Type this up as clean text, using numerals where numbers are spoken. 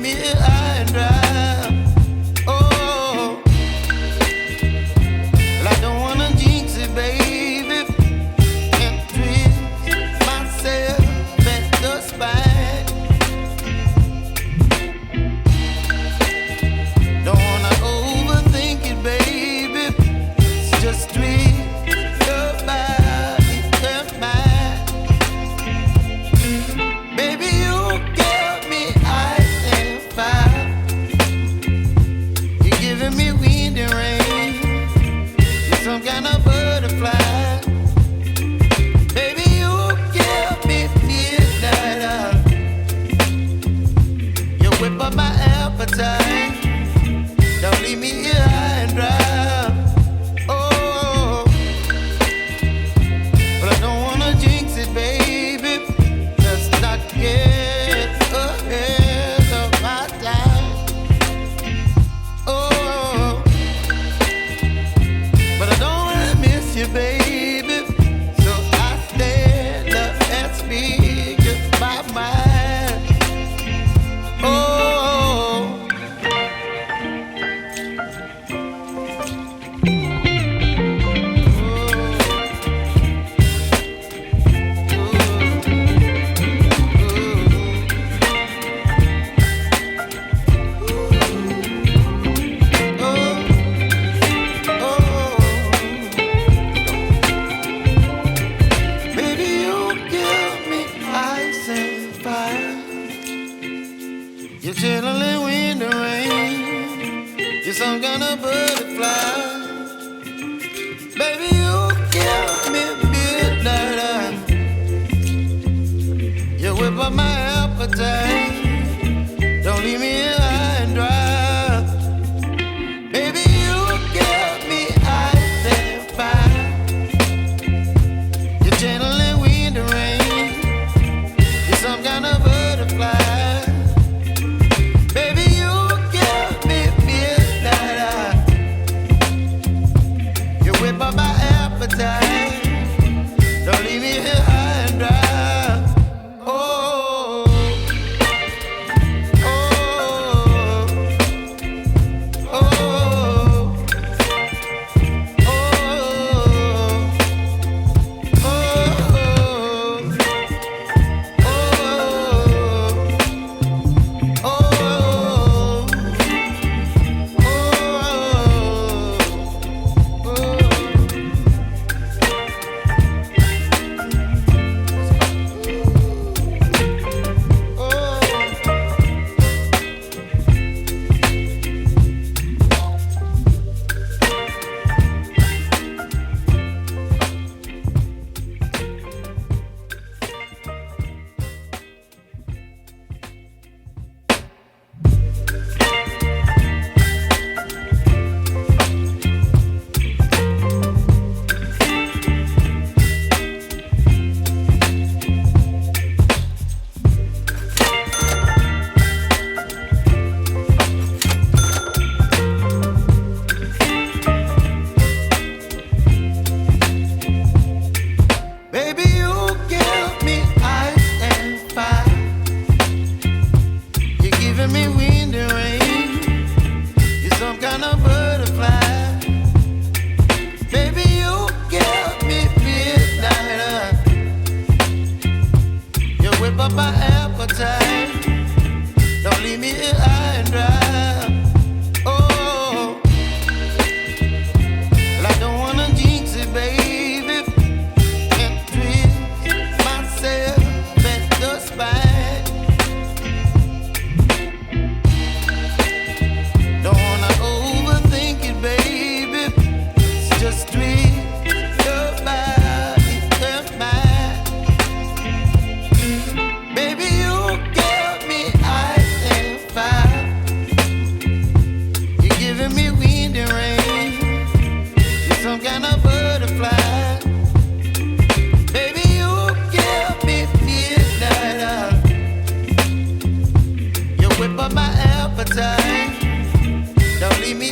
me here high and dry. Oh, well, I don't wanna jinx it, baby, and twist myself at the spine. Don't wanna overthink it, baby. It's just twist your body and mine. Baby, you give me ice and fire. You're giving me wind and rain. You're some kind of butterfly. Baby, you give me midnight. You whip up my appetite. Don't leave me here high and dry. Oh, but I don't wanna jinx it, baby. Let's not get ahead of my time. Oh, but I don't wanna miss you, baby. So I stand up and speak just my mind. Oh. Baby, you give me ice and fire. You're chilling wind and rain. You're some kind of butterfly. Baby, you give me midnight. You whip up my appetite. Don't leave me here high and dry. Baby, you give me ice and fire. You're channeling wind and rain. You're some kind of butterfly. Baby, you give me midnight. You whip up my appetite. Don't leave me here high and dry. Oh, oh, oh, oh, baby, you give me ice and fire. You're giving me wind and rain. You're some kind of butterfly. Baby, you give me midnight. You whip up my appetite. Don't leave me here high and dry. Oh, well, I don't wanna jinx it, baby, and twist myself at the spine. Don't wanna overthink it, baby. It's just twist your body and mine. Baby, you give me ice and fire. You're giving me wind and rain. You're some kind of butterfly. Baby, you give me midnight. You whip up my appetite. Don't leave me